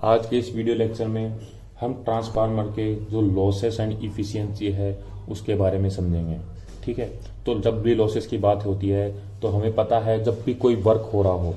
आज के इस वीडियो लेक्चर में हम ट्रांसफार्मर के जो लॉसेस एंड इफिशियंसी है उसके बारे में समझेंगे। ठीक है, तो जब भी लॉसेस की बात होती है तो हमें पता है जब भी कोई वर्क हो रहा हो,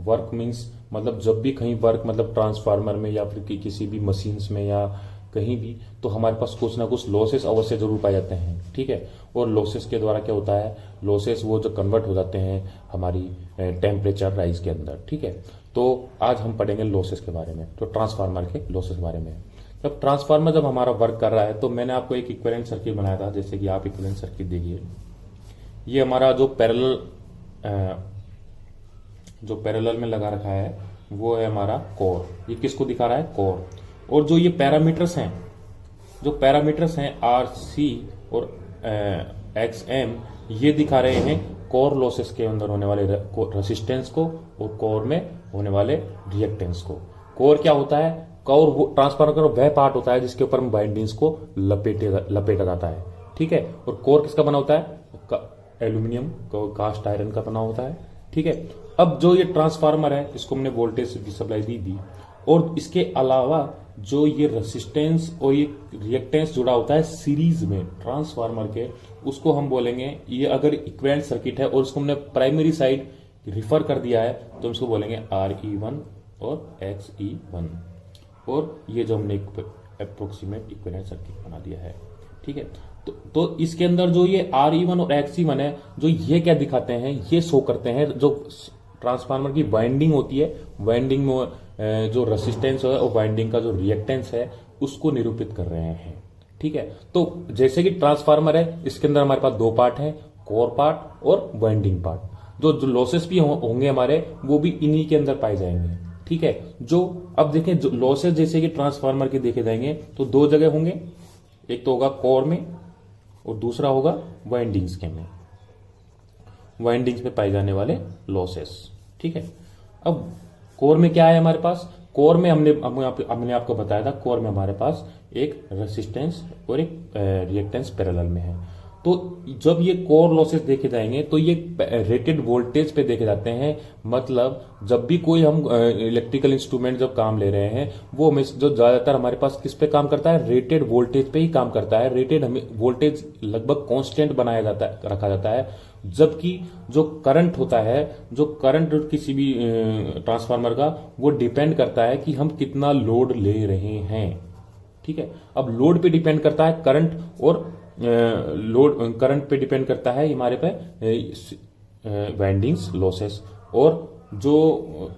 वर्क मीन्स मतलब जब भी कहीं वर्क मतलब ट्रांसफार्मर में या फिर किसी भी मशीन्स में या कहीं भी, तो हमारे पास कुछ ना कुछ लॉसेस अवश्य जरूर पाए जाते हैं। ठीक है, और लॉसेस के द्वारा क्या होता है, लॉसेस वो जो कन्वर्ट हो जाते हैं हमारी टेम्परेचर राइज के अंदर। ठीक है, तो आज हम पढ़ेंगे लॉसेस के बारे में, तो ट्रांसफार्मर के लॉसेस के बारे में। जब ट्रांसफार्मर जब हमारा वर्क कर रहा है तो मैंने आपको एक इक्विवेलेंट सर्किट बनाया था, जैसे कि आप इक्विवेलेंट सर्किट देखिए। ये हमारा जो पैरेलल में लगा रखा है वो है हमारा कोर। ये किसको दिखा रहा है, कोर। और जो ये पैरामीटर्स हैं, जो पैरामीटर्स हैं आर सी और एक्स एम, ये दिखा रहे हैं कोर लॉसेस के अंदर होने वाले रेसिस्टेंस को और कोर में होने वाले रिएक्टेंस को। कोर क्या होता है, कोर ट्रांसफार्मर का वह पार्ट होता है जिसके ऊपर बाइंडिंग्स को लपेटा जाता है। ठीक है, और कोर किसका बना होता है, एल्यूमिनियम कास्ट आयरन का बना होता है। ठीक है, अब जो ये ट्रांसफार्मर है इसको हमने वोल्टेज की सप्लाई दी थी, और इसके अलावा जो ये रेसिस्टेंस और ये रिएक्टेंस जुड़ा होता है सीरीज में ट्रांसफार्मर के, उसको हम बोलेंगे, ये अगर इक्विवेलेंट सर्किट है और उसको हमने प्राइमरी साइड रिफर कर दिया है तो हम इसको बोलेंगे RE1 और XE1। और ये जो हमने अप्रोक्सीमेट इक्विवेलेंट सर्किट बना दिया है। ठीक है, तो इसके अंदर जो ये RE1 और XE1 है, जो ये क्या दिखाते हैं, ये शो करते हैं जो ट्रांसफार्मर की वाइंडिंग होती है, वाइंडिंग में जो रेसिस्टेंस है और वाइंडिंग का जो रिएक्टेंस है उसको निरूपित कर रहे हैं। ठीक है, तो जैसे कि ट्रांसफार्मर है, इसके अंदर हमारे पास दो पार्ट हैं, कोर पार्ट और वाइंडिंग पार्ट। जो लॉसेस भी होंगे हमारे, वो भी इन्हीं के अंदर पाए जाएंगे। ठीक है, जो अब देखें जो लॉसेस जैसे कि ट्रांसफार्मर के देखे जाएंगे तो दो जगह होंगे, एक तो होगा कोर में और दूसरा होगा वाइंडिंग्स के में, वाइंडिंग्स में पाए जाने वाले लॉसेस। ठीक है, अब कोर में क्या है हमारे पास, कोर में हमने आपको बताया था, कोर में हमारे पास एक रेसिस्टेंस और एक रिएक्टेंस पैरेलल में है। तो जब ये कोर लॉसेस देखे जाएंगे तो ये रेटेड वोल्टेज पे देखे जाते हैं। मतलब जब भी कोई हम इलेक्ट्रिकल इंस्ट्रूमेंट जब काम ले रहे हैं, वो हमें जो ज्यादातर हमारे पास किस पे काम करता है, रेटेड वोल्टेज पे ही काम करता है। रेटेड हमें वोल्टेज लगभग कांस्टेंट बनाया जाता है, रखा जाता है। जबकि जो करंट होता है, जो करंट किसी भी ट्रांसफार्मर का, वो डिपेंड करता है कि हम कितना लोड ले रहे हैं। ठीक है, अब लोड पे डिपेंड करता है करंट, और लोड करंट पे डिपेंड करता है हमारे पे वाइंडिंग्स लॉसेस, और जो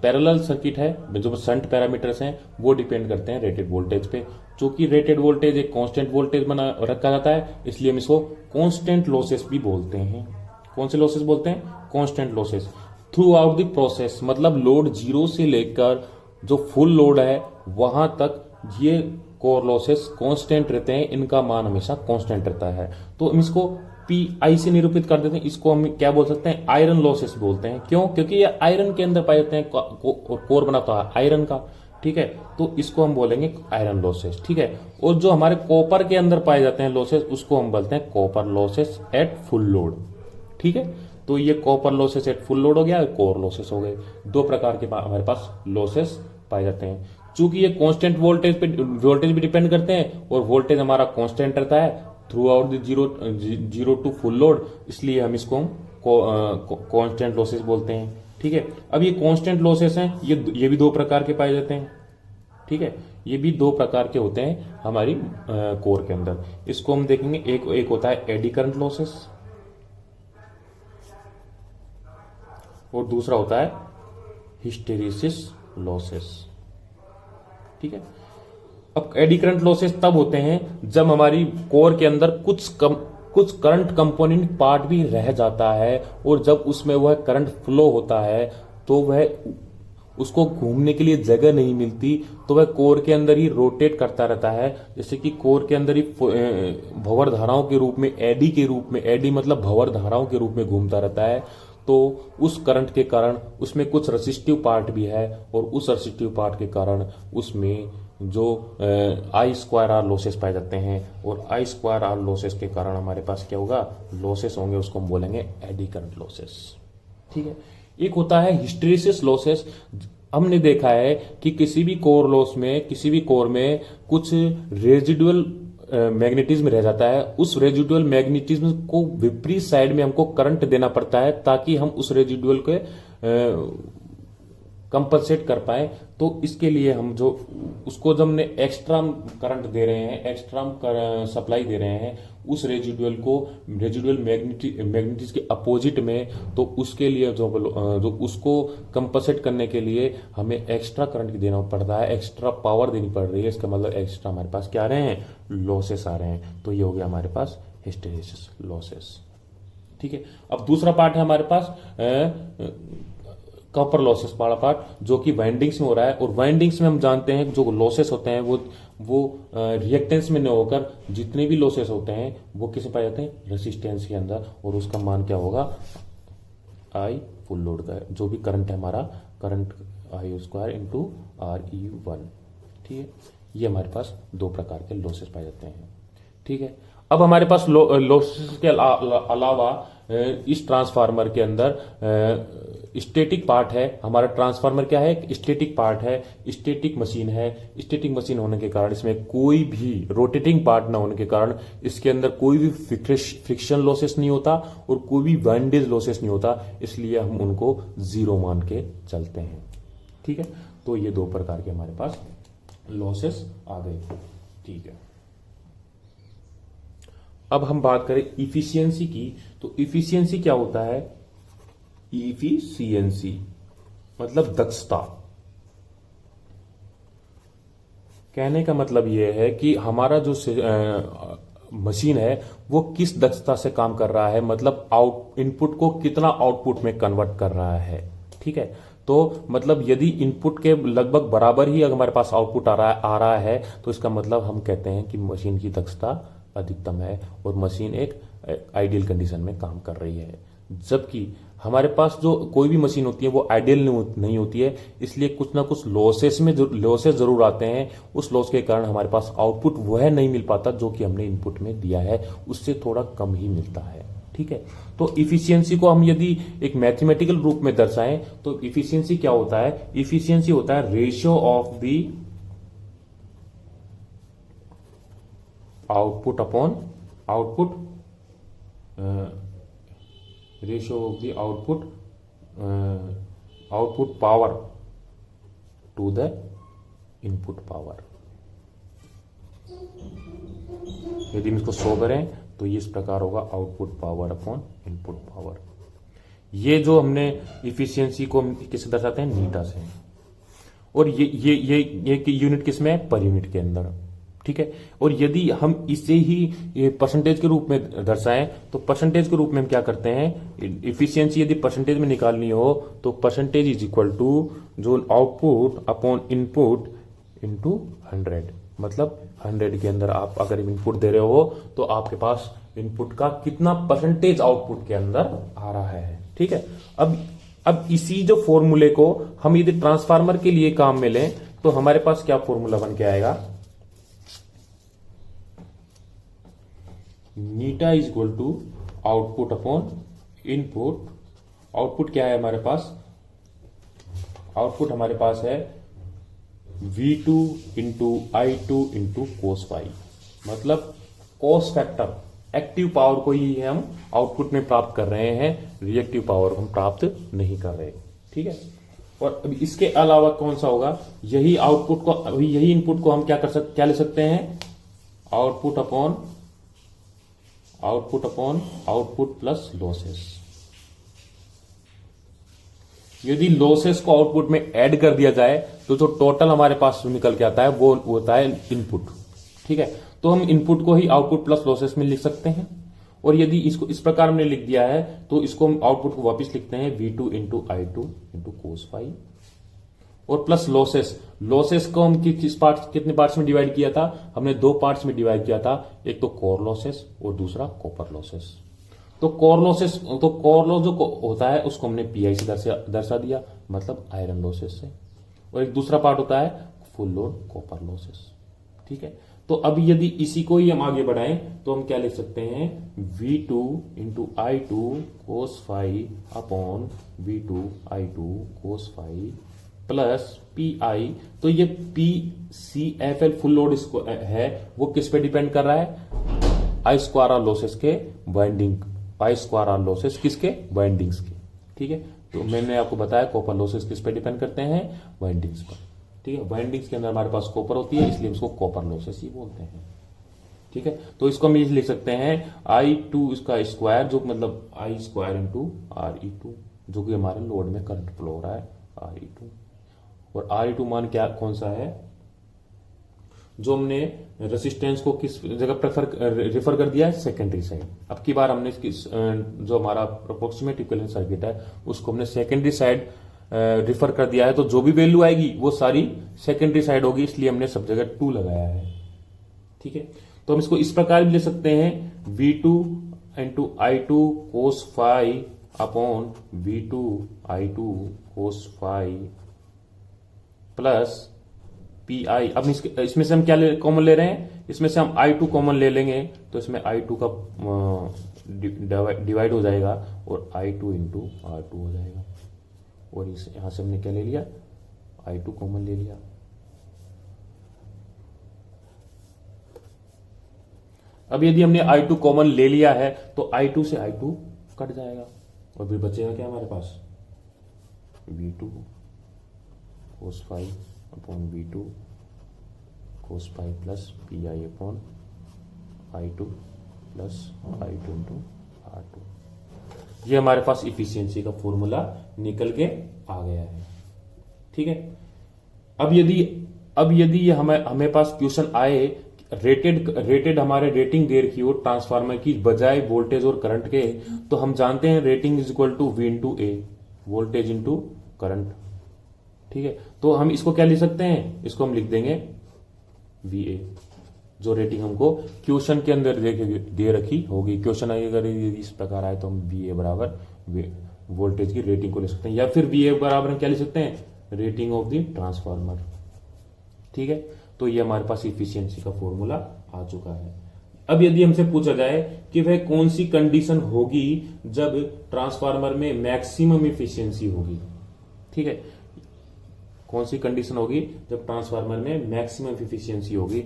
पैरेलल सर्किट है, जो शंट पैरामीटर्स हैं, वो डिपेंड करते हैं रेटेड वोल्टेज पे। चूंकि रेटेड वोल्टेज एक कांस्टेंट वोल्टेज बना रखा जाता है, इसलिए हम इसको कांस्टेंट लॉसेस भी बोलते हैं। कौन से लॉसेस बोलते हैं, constant losses. Through out the process, मतलब लोड जीरो से लेकर जो फुल लोड है वहां तक ये कोर लॉसेस कांस्टेंट रहते हैं, इनका मान हमेशा कांस्टेंट रहता है। तो हम इसको PI से निरूपित कर देते हैं। इसको हम क्या बोल सकते हैं, आयरन लॉसेस बोलते हैं। क्यों, क्योंकि ये आयरन के अंदर पाए जाते हैं, कोर बनाता है आयरन का। ठीक है, तो इसको हम बोलेंगे आयरन लॉसेस। ठीक है, और जो हमारे कॉपर के अंदर पाए जाते हैं लॉसेस, उसको हम बोलते हैं copper losses at full load. ठीक है, तो ये copper losses at full load हो गया, कोर लॉसेस हो गए। दो प्रकार के हमारे पास लॉसेस पाए जाते हैं। चूंकि ये कांस्टेंट वोल्टेज भी डिपेंड करते हैं, और वोल्टेज हमारा कांस्टेंट रहता है throughout the zero to full load, इसलिए हम इसको कांस्टेंट लॉसेस बोलते हैं। ठीक है, अब ये कांस्टेंट लॉसेस हैं, ये भी दो प्रकार के पाए जाते हैं। ठीक है, ये भी दो प्रकार के होते हैं हमारी कोर के अंदर। इसको हम देखेंगे, एक होता है एडी करंट लॉसेस और दूसरा होता है हिस्टेरिसिस लॉसेस। ठीक है, अब एडी करंट लॉसेस तब होते हैं जब हमारी कोर के अंदर कुछ करंट कंपोनेंट पार्ट भी रह जाता है, और जब उसमें वह करंट फ्लो होता है तो वह उसको घूमने के लिए जगह नहीं मिलती, तो वह कोर के अंदर ही रोटेट करता रहता है। जैसे कि कोर के अंदर ही भंवर धाराओं के रूप में, एडी के रूप में, एडी मतलब भंवर धाराओं के रूप में घूमता रहता है। तो उस करंट के कारण उसमें कुछ रेसिस्टिव पार्ट भी है, और उस रेसिस्टिव पार्ट के कारण उसमें जो I²R लॉसेस पाए जाते हैं, और I²R लॉसेस के कारण हमारे पास क्या होगा, लॉसेस होंगे, उसको हम बोलेंगे एडी करंट लॉसेस। ठीक है, एक होता है हिस्टेरिसिस लॉसेस, हमने देखा है कि किसी भी कोर लॉस में, किसी भी कोर में कुछ रेजिडुअल मैग्नेटिज्म रह जाता है। उस रेजिडुअल मैग्नेटिज्म को विपरीत साइड में हमको करंट देना पड़ता है ताकि हम उस रेजिडुअल के कंपनसेट कर पाए। तो इसके लिए हम जो उसको जब हमने एक्स्ट्रा करंट दे रहे हैं, एक्स्ट्रा सप्लाई दे रहे हैं उस रेजिडुअल को, रेजिडुअल मैग्नेटिज्म के अपोजिट में, तो उसके लिए जो उसको कंपनसेट करने के लिए हमें एक्स्ट्रा करंट देना पड़ता है, एक्स्ट्रा पावर देनी पड़ रही है। इसका मतलब एक्स्ट्रा हमारे पास क्या आ रहे हैं, लॉसेस आ रहे हैं। तो ये हो गया हमारे पास हिस्टैरिसीस लॉसेस। ठीक है, अब दूसरा पार्ट है हमारे पास कॉपर लॉसेस वाला पार्ट, जो कि वाइंडिंग्स में हो रहा है। और वाइंडिंग्स में हम जानते हैं जो लॉसेस होते हैं वो रिएक्टेंस में न होकर जितने भी लॉसेस होते हैं वो किसे पाए जाते हैं, रेसिस्टेंस के अंदर। और उसका मान क्या होगा, आई फुल लोड का जो भी करंट है हमारा, current I square into RE1। ठीक है, ये हमारे पास दो प्रकार के लॉसेस पाए जाते हैं। ठीक है, अब हमारे पास लॉसेस के अलावा इस ट्रांसफार्मर के अंदर स्टैटिक पार्ट है। हमारा ट्रांसफार्मर क्या है, स्टैटिक पार्ट है, स्टैटिक मशीन है। स्टैटिक मशीन होने के कारण इसमें कोई भी रोटेटिंग पार्ट ना होने के कारण इसके अंदर कोई भी फ्रिक्शन लॉसेस नहीं होता और कोई भी वाइंडेज लॉसेस नहीं होता, इसलिए हम उनको जीरो मान के चलते हैं। ठीक है, तो ये दो प्रकार के हमारे पास लॉसेस आ गए। ठीक है, अब हम बात करें इफिशियंसी की। तो इफिशियंसी क्या होता है, इफिशियंसी मतलब दक्षता। कहने का मतलब यह है कि हमारा जो मशीन है वो किस दक्षता से काम कर रहा है, मतलब इनपुट को कितना आउटपुट में कन्वर्ट कर रहा है। ठीक है, तो मतलब यदि इनपुट के लगभग बराबर ही अगर हमारे पास आउटपुट आ रहा है तो इसका मतलब हम कहते हैं कि मशीन की दक्षता अधिकतम है और मशीन एक आइडियल कंडीशन में काम कर रही है। जबकि हमारे पास जो कोई भी मशीन होती है वो आइडियल नहीं होती है, इसलिए कुछ ना कुछ लॉसेस जरूर आते हैं। उस लॉस के कारण हमारे पास आउटपुट वह नहीं मिल पाता जो कि हमने इनपुट में दिया है, उससे थोड़ा कम ही मिलता है। ठीक है, तो इफिशियंसी को हम यदि एक मैथमेटिकल रूप में दर्शाएं तो इफिशियंसी क्या होता है, इफिशियंसी होता है ratio of the output upon output, ratio of the output power to the input power. यदि हम इसको 100 करें तो ये इस प्रकार होगा, output power upon input power. ये जो हमने इफिशियंसी को किससे दर्शाते हैं, नीटा से। और ये यूनिट किसमें है, पर यूनिट के अंदर। ठीक है, और यदि हम इसे ही परसेंटेज के रूप में दर्शाएं तो परसेंटेज के रूप में हम क्या करते हैं, इफिशियंसी यदि परसेंटेज में निकालनी हो तो परसेंटेज इज इक्वल टू जो आउटपुट अपॉन इनपुट इंटू 100। मतलब 100 के अंदर आप अगर इनपुट दे रहे हो तो आपके पास इनपुट का कितना परसेंटेज आउटपुट के अंदर आ रहा है। ठीक है, अब इसी जो फॉर्मूले को हम यदि ट्रांसफार्मर के लिए काम में लें तो हमारे पास क्या फॉर्मूला बन के आएगा, eta is equal to output upon input. Output क्या है हमारे पास, आउटपुट हमारे पास है V2 into I2 into cos phi. मतलब कोस फैक्टर, एक्टिव पावर को ही हम आउटपुट में प्राप्त कर रहे हैं, रिएक्टिव पावर हम प्राप्त नहीं कर रहे। ठीक है, और अब इसके अलावा कौन सा होगा, यही आउटपुट को, यही इनपुट को हम क्या ले सकते हैं, output upon output plus losses. यदि लॉसेस को आउटपुट में ऐड कर दिया जाए तो जो टोटल हमारे पास निकल के आता है वो होता है इनपुट। ठीक है, तो हम इनपुट को ही आउटपुट प्लस लॉसेस में लिख सकते हैं। और यदि इसको इस प्रकार हमने लिख दिया है तो इसको हम आउटपुट को वापस लिखते हैं V2 into I2 into cos phi. और प्लस लॉसेस को हम कितने पार्ट्स में डिवाइड किया था, हमने दो पार्ट्स में डिवाइड किया था, एक तो कोर लॉसेस और दूसरा कॉपर लॉसेस। तो कोर लॉस जो होता है उसको हमने PI से दर्शा दिया, मतलब आयरन लॉसेस से। और एक दूसरा पार्ट होता है फुल लोड कॉपर लॉसेस। ठीक है, तो अब यदि इसी को ही हम आगे बढ़ाएं तो हम क्या लिख सकते हैं, V2 into I2 cos phi upon V2 I2 cos phi plus P I. तो ये P C F L full load है, वो किस पे डिपेंड कर रहा है? आई स्क्वायर आर लॉसेस के winding, I square R losses किसके? बाइंडिंग्स के। ठीक है, तो मैंने आपको बताया कॉपर लॉसेस किस पे डिपेंड करते हैं? बाइंडिंग्स पर। ठीक है, बाइंडिंग्स के अंदर हमारे पास कॉपर होती है, इसलिए इसको कॉपर लॉसेस ही बोलते हैं। ठीक है, तो इसको हम ये लिख सकते हैं I2 इसका स्क्वायर, जो मतलब आई स्क्वायर इंटू Re2, जो कि हमारे लोड में करंट फ्लो हो रहा है Re2। और Re2 मान क्या कौन सा है? जो हमने रेसिस्टेंस को किस जगह रेफर कर दिया है? Secondary side. अब की बार हमने इसकी जो हमारा अप्रोक्सीमेट इक्विवेलेंट सर्किट है उसको हमने सेकेंडरी साइड रिफर कर दिया है, तो जो भी वैल्यू आएगी वो सारी सेकेंडरी साइड होगी, इसलिए हमने सब जगह 2 लगाया है। ठीक है, तो हम इसको इस प्रकार भी ले सकते हैं V2 into I2 cos phi upon V2 I2 cos phi plus P I. अब इसमें से हम क्या कॉमन ले रहे हैं? इसमें से हम I2 कॉमन ले लेंगे, तो इसमें I2 का डिवाइड हो जाएगा और I2 इंटू R2 हो जाएगा। और इस यहां से हमने क्या ले लिया? I2 कॉमन ले लिया। अब यदि हमने I2 कॉमन ले लिया है तो I2 से I2 कट जाएगा और फिर बचेगा क्या हमारे पास? V2 cos phi upon V2 cos phi plus P I upon I2 plus I2 into R2। ये हमारे पास इफिशियंसी का फॉर्मूला निकल के आ गया है। ठीक है, अब यदि हमें पास क्वेश्चन आए, रेटेड हमारे रेटिंग दे रखी हो ट्रांसफार्मर की बजाय वोल्टेज और करंट के, तो हम जानते हैं rating is equal to V into A, voltage into current. ठीक है, तो हम इसको क्या लिख सकते हैं? इसको हम लिख देंगे VA, जो रेटिंग हमको क्वेश्चन के अंदर दे रखी होगी। क्वेश्चन अगर इस प्रकार आए तो हम VA बराबर वोल्टेज की रेटिंग को ले सकते हैं, या फिर VA बराबर हम क्या लिख सकते हैं? Rating of the transformer. ठीक है, तो ये हमारे पास इफिशियंसी का फॉर्मूला आ चुका है। अब यदि हमसे पूछा जाए कि वह कौन सी कंडीशन होगी जब ट्रांसफार्मर में मैक्सिमम इफिशियंसी होगी। ठीक है, कौन सी कंडीशन होगी जब ट्रांसफार्मर में मैक्सिमम इफिशियंसी होगी?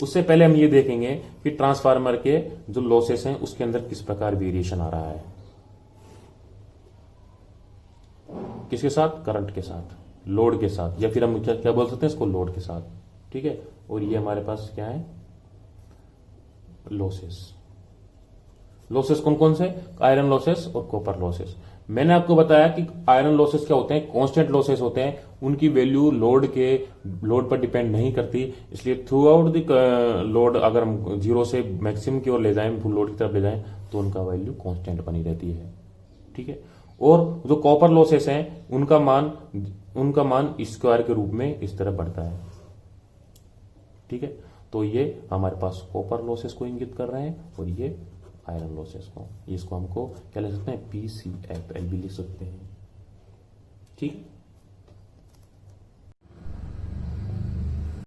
उससे पहले हम ये देखेंगे कि ट्रांसफार्मर के जो लॉसेस हैं उसके अंदर किस प्रकार वेरिएशन आ रहा है। किसके साथ? करंट के साथ, लोड के साथ, या फिर हम क्या बोल सकते हैं इसको? लोड के साथ। ठीक है, और ये हमारे पास क्या है? लॉसेस कौन कौन से? आयरन लॉसेस और कॉपर लॉसेस। मैंने आपको बताया कि आयरन लॉसेस क्या होते हैं? कांस्टेंट लॉसेस होते हैं, उनकी वैल्यू लोड पर डिपेंड नहीं करती, इसलिए थ्रू आउट द लोड अगर हम 0 से मैक्सिमम की ओर ले जाएं, फुल लोड की तरफ ले जाएं, तो उनका वैल्यू कांस्टेंट बनी रहती है। ठीक है, और जो कॉपर लॉसेस हैं उनका मान स्क्वायर के रूप में इस तरह बढ़ता है। ठीक है, तो ये हमारे पास कॉपर लॉसेस को इंगित कर रहे हैं और ये आयरन लॉसेस को। इसको हमको क्या लिख सकते हैं? PCFL भी लिख सकते हैं। ठीक है।